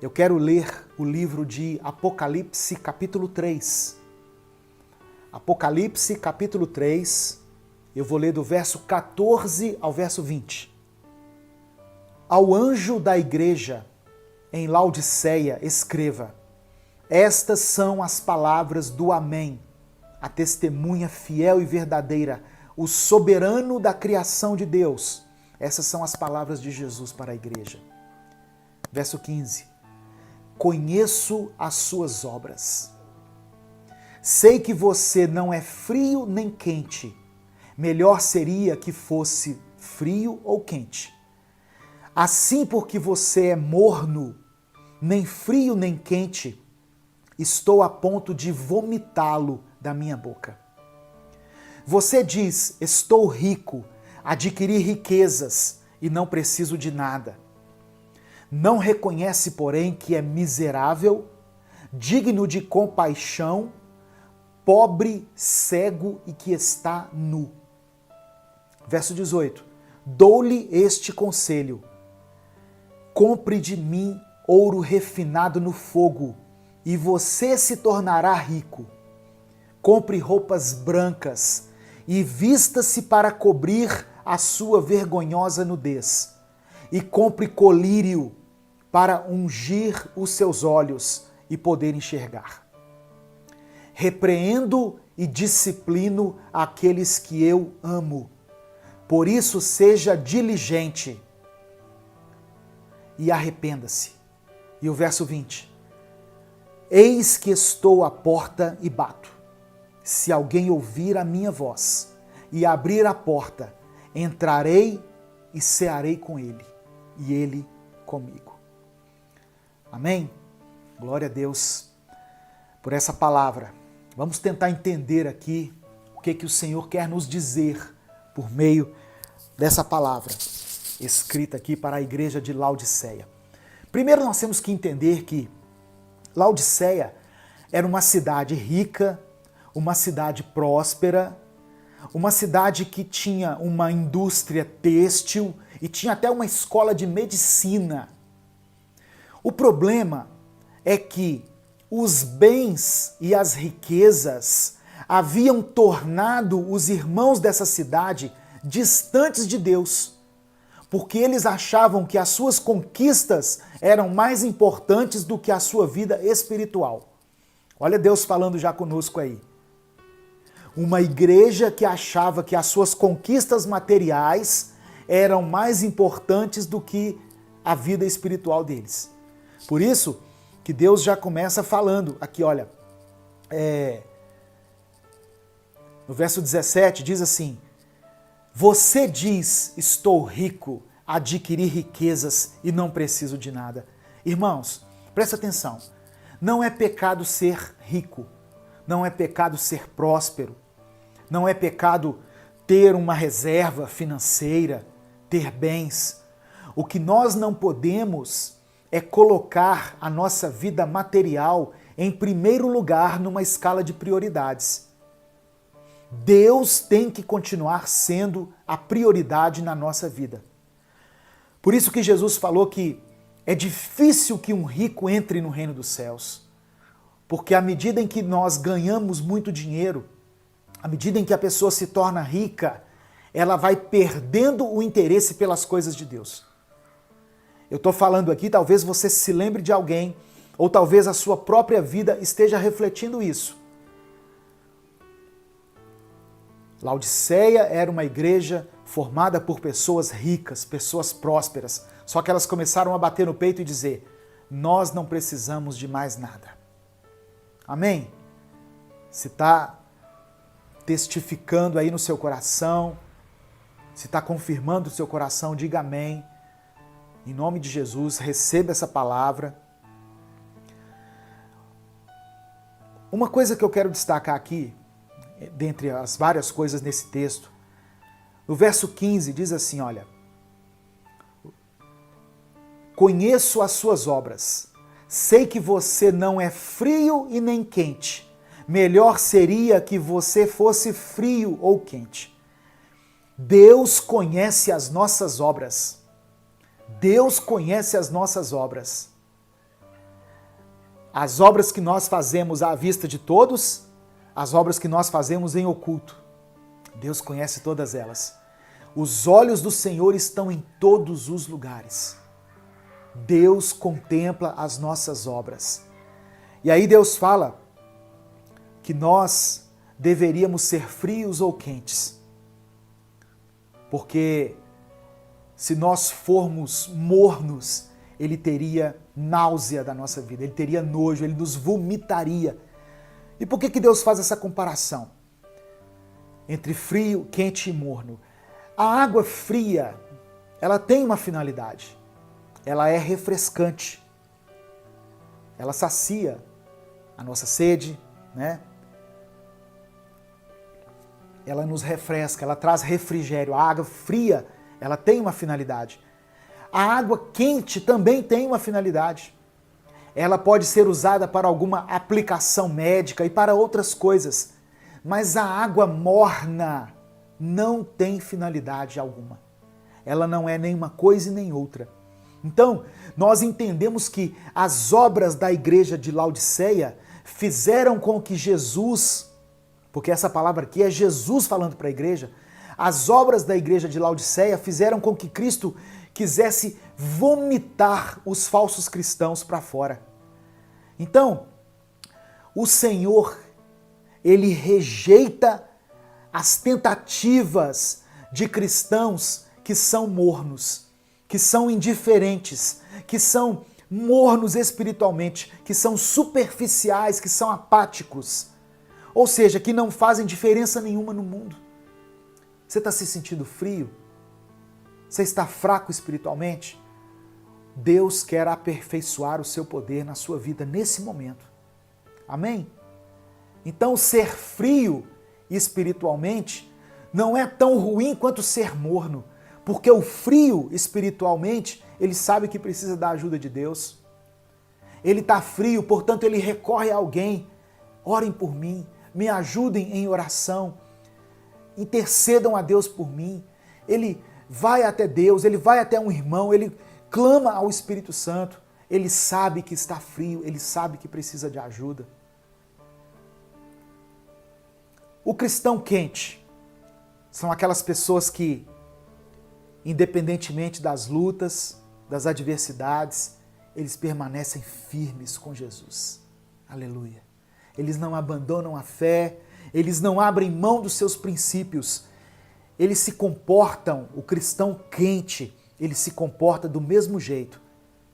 Eu quero ler o livro de Apocalipse, capítulo 3. Apocalipse, capítulo 3, eu vou ler do verso 14 ao verso 20. Ao anjo da igreja em Laodiceia, escreva: estas são as palavras do Amém, a testemunha fiel e verdadeira, o soberano da criação de Deus. Essas são as palavras de Jesus para a igreja. Verso 15. Conheço as suas obras. Sei que você não é frio nem quente. Melhor seria que fosse frio ou quente. Assim, porque você é morno, nem frio nem quente, estou a ponto de vomitá-lo da minha boca. Você diz: estou rico, adquiri riquezas e não preciso de nada. Não reconhece, porém, que é miserável, digno de compaixão, pobre, cego e que está nu. Verso 18. Dou-lhe este conselho: compre de mim ouro refinado no fogo, e você se tornará rico. Compre roupas brancas e vista-se para cobrir a sua vergonhosa nudez. E compre colírio para ungir os seus olhos e poder enxergar. Repreendo e disciplino aqueles que eu amo. Por isso seja diligente e arrependa-se. E o verso 20. Eis que estou à porta e bato. Se alguém ouvir a minha voz e abrir a porta, entrarei e cearei com ele, e ele comigo. Amém? Glória a Deus por essa palavra. Vamos tentar entender aqui o que o Senhor quer nos dizer por meio dessa palavra escrita aqui para a igreja de Laodiceia. Primeiro nós temos que entender que Laodiceia era uma cidade rica, uma cidade próspera, uma cidade que tinha uma indústria têxtil e tinha até uma escola de medicina. O problema é que os bens e as riquezas haviam tornado os irmãos dessa cidade distantes de Deus, porque eles achavam que as suas conquistas eram mais importantes do que a sua vida espiritual. Olha Deus falando já conosco aí. Uma igreja que achava que as suas conquistas materiais eram mais importantes do que a vida espiritual deles. Por isso que Deus já começa falando aqui, olha, no verso 17 diz assim: você diz, estou rico, adquiri riquezas e não preciso de nada. Irmãos, presta atenção, não é pecado ser rico, não é pecado ser próspero, não é pecado ter uma reserva financeira, ter bens. O que nós não podemos é colocar a nossa vida material em primeiro lugar numa escala de prioridades. Deus tem que continuar sendo a prioridade na nossa vida. Por isso que Jesus falou que é difícil que um rico entre no reino dos céus. Porque à medida em que nós ganhamos muito dinheiro, à medida em que a pessoa se torna rica, ela vai perdendo o interesse pelas coisas de Deus. Eu estou falando aqui, talvez você se lembre de alguém, ou talvez a sua própria vida esteja refletindo isso. Laodiceia era uma igreja formada por pessoas ricas, pessoas prósperas, só que elas começaram a bater no peito e dizer: nós não precisamos de mais nada. Amém? Se está testificando aí no seu coração, se está confirmando no seu coração, diga amém. Em nome de Jesus, receba essa palavra. Uma coisa que eu quero destacar aqui, dentre as várias coisas nesse texto, no verso 15 diz assim, olha: conheço as suas obras, sei que você não é frio e nem quente. Melhor seria que você fosse frio ou quente. Deus conhece as nossas obras. Deus conhece as nossas obras. As obras que nós fazemos à vista de todos, as obras que nós fazemos em oculto. Deus conhece todas elas. Os olhos do Senhor estão em todos os lugares. Deus contempla as nossas obras. E aí Deus fala que nós deveríamos ser frios ou quentes. Porque se nós formos mornos, Ele teria náusea da nossa vida, Ele teria nojo, Ele nos vomitaria. E por que Deus faz essa comparação entre frio, quente e morno? A água fria, ela tem uma finalidade. Ela é refrescante. Ela sacia a nossa sede, né? Ela nos refresca, ela traz refrigério. A água fria, ela tem uma finalidade. A água quente também tem uma finalidade. Ela pode ser usada para alguma aplicação médica e para outras coisas. Mas a água morna não tem finalidade alguma. Ela não é nem uma coisa e nem outra. Então, nós entendemos que as obras da igreja de Laodiceia fizeram com que Jesus, porque essa palavra aqui é Jesus falando para a igreja, as obras da igreja de Laodiceia fizeram com que Cristo quisesse vomitar os falsos cristãos para fora. Então, o Senhor, Ele rejeita as tentativas de cristãos que são mornos, que são indiferentes, que são mornos espiritualmente, que são superficiais, que são apáticos. Ou seja, que não fazem diferença nenhuma no mundo. Você está se sentindo frio? Você está fraco espiritualmente? Deus quer aperfeiçoar o seu poder na sua vida nesse momento. Amém? Então, ser frio espiritualmente não é tão ruim quanto ser morno, porque o frio espiritualmente, ele sabe que precisa da ajuda de Deus. Ele está frio, portanto, ele recorre a alguém. Orem por mim, me ajudem em oração, intercedam a Deus por mim. Ele vai até Deus, ele vai até um irmão, ele clama ao Espírito Santo. Ele sabe que está frio, ele sabe que precisa de ajuda. O cristão quente são aquelas pessoas que, independentemente das lutas, das adversidades, eles permanecem firmes com Jesus. Aleluia. Eles não abandonam a fé, eles não abrem mão dos seus princípios. Eles se comportam, o cristão quente, ele se comporta do mesmo jeito,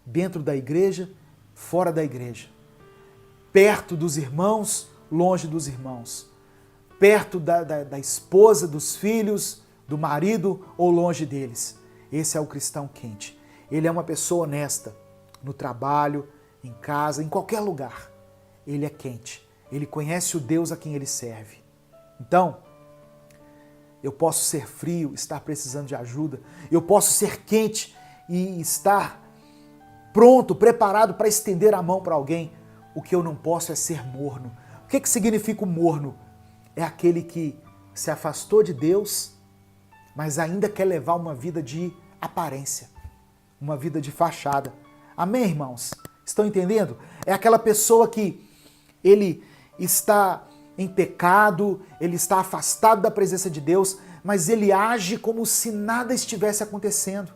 dentro da igreja, fora da igreja. Perto dos irmãos, longe dos irmãos. Perto da esposa, dos filhos, do marido ou longe deles. Esse é o cristão quente. Ele é uma pessoa honesta no trabalho, em casa, em qualquer lugar. Ele é quente. Ele conhece o Deus a quem ele serve. Então, eu posso ser frio, estar precisando de ajuda. Eu posso ser quente e estar pronto, preparado para estender a mão para alguém. O que eu não posso é ser morno. O que significa o morno? É aquele que se afastou de Deus, mas ainda quer levar uma vida de aparência, uma vida de fachada. Amém, irmãos? Estão entendendo? É aquela pessoa que ele está em pecado, ele está afastado da presença de Deus, mas ele age como se nada estivesse acontecendo.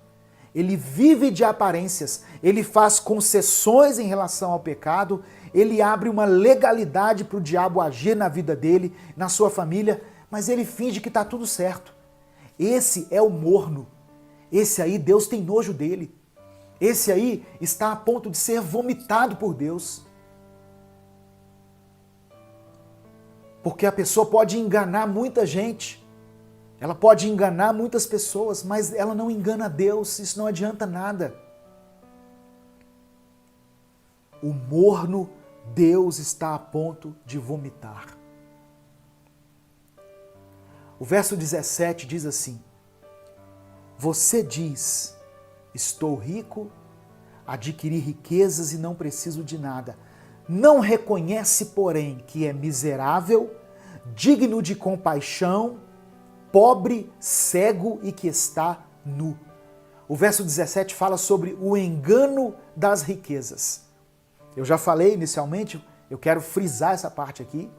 Ele vive de aparências, ele faz concessões em relação ao pecado, ele abre uma legalidade para o diabo agir na vida dele, na sua família, mas ele finge que está tudo certo. Esse é o morno. Esse aí, Deus tem nojo dele. Esse aí está a ponto de ser vomitado por Deus. Porque a pessoa pode enganar muita gente. Ela pode enganar muitas pessoas, mas ela não engana Deus. Isso não adianta nada. O morno, Deus está a ponto de vomitar. O verso 17 diz assim: você diz, estou rico, adquiri riquezas e não preciso de nada. Não reconhece, porém, que é miserável, digno de compaixão, pobre, cego e que está nu. O verso 17 fala sobre o engano das riquezas. Eu já falei inicialmente, eu quero frisar essa parte aqui.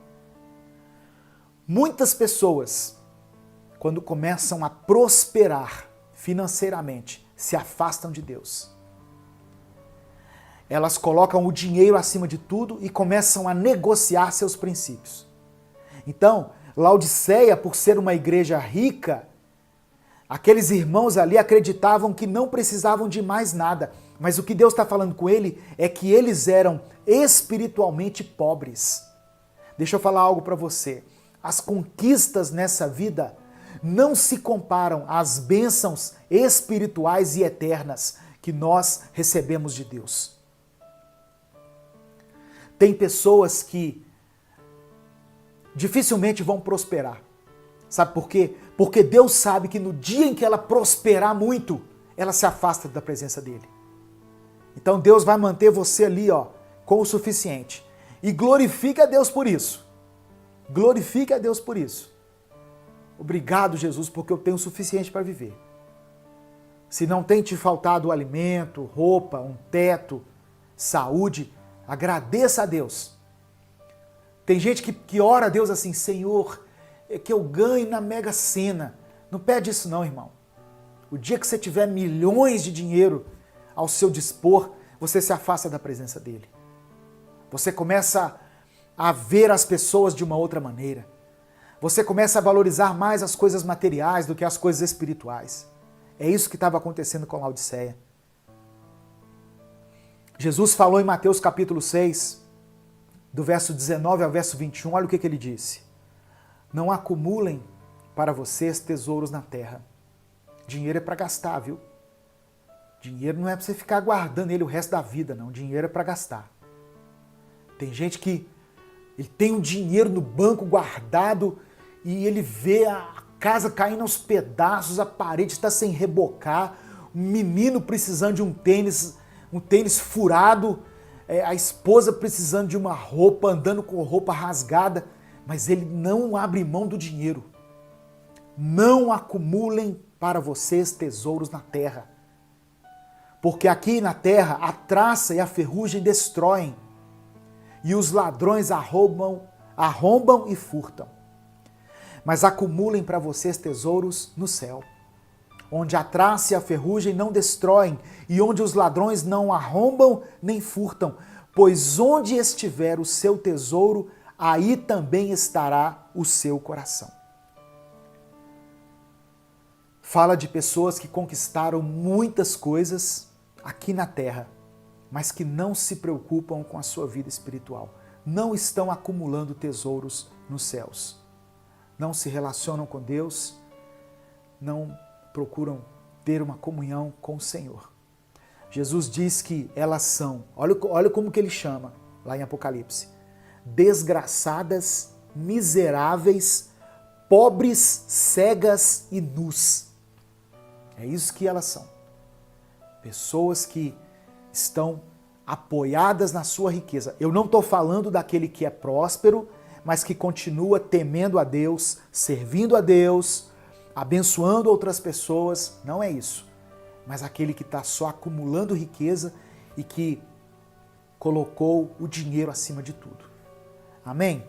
Muitas pessoas, quando começam a prosperar financeiramente, se afastam de Deus. Elas colocam o dinheiro acima de tudo e começam a negociar seus princípios. Então, Laodiceia, por ser uma igreja rica, aqueles irmãos ali acreditavam que não precisavam de mais nada. Mas o que Deus está falando com ele é que eles eram espiritualmente pobres. Deixa eu falar algo para você. As conquistas nessa vida não se comparam às bênçãos espirituais e eternas que nós recebemos de Deus. Tem pessoas que dificilmente vão prosperar. Sabe por quê? Porque Deus sabe que no dia em que ela prosperar muito, ela se afasta da presença dele. Então Deus vai manter você ali, com o suficiente. E glorifique a Deus por isso. Glorifique a Deus por isso. Obrigado, Jesus, porque eu tenho o suficiente para viver. Se não tem te faltado alimento, roupa, um teto, saúde, agradeça a Deus. Tem gente que ora a Deus assim, Senhor, é que eu ganhe na Mega Sena. Não pede isso não, irmão. O dia que você tiver milhões de dinheiro ao seu dispor, você se afasta da presença dele. Você começa a ver as pessoas de uma outra maneira. Você começa a valorizar mais as coisas materiais do que as coisas espirituais. É isso que estava acontecendo com Laodiceia. Jesus falou em Mateus capítulo 6, do verso 19 ao verso 21, olha o que ele disse. Não acumulem para vocês tesouros na terra. Dinheiro é para gastar, viu? Dinheiro não é para você ficar guardando ele o resto da vida, não. Dinheiro é para gastar. Tem gente que ele tem um dinheiro no banco guardado e ele vê a casa caindo aos pedaços, a parede está sem rebocar, um menino precisando de um tênis furado, a esposa precisando de uma roupa, andando com roupa rasgada, mas ele não abre mão do dinheiro. Não acumulem para vocês tesouros na terra, porque aqui na terra a traça e a ferrugem destroem, e os ladrões arrombam e furtam. Mas acumulem para vocês tesouros no céu, onde a traça e a ferrugem não destroem, e onde os ladrões não arrombam nem furtam, pois onde estiver o seu tesouro, aí também estará o seu coração. Fala de pessoas que conquistaram muitas coisas aqui na terra, mas que não se preocupam com a sua vida espiritual. Não estão acumulando tesouros nos céus. Não se relacionam com Deus, não procuram ter uma comunhão com o Senhor. Jesus diz que elas são, olha como que ele chama lá em Apocalipse, desgraçadas, miseráveis, pobres, cegas e nus. É isso que elas são. Pessoas que estão apoiadas na sua riqueza. Eu não estou falando daquele que é próspero, mas que continua temendo a Deus, servindo a Deus, abençoando outras pessoas. Não é isso. Mas aquele que está só acumulando riqueza e que colocou o dinheiro acima de tudo. Amém?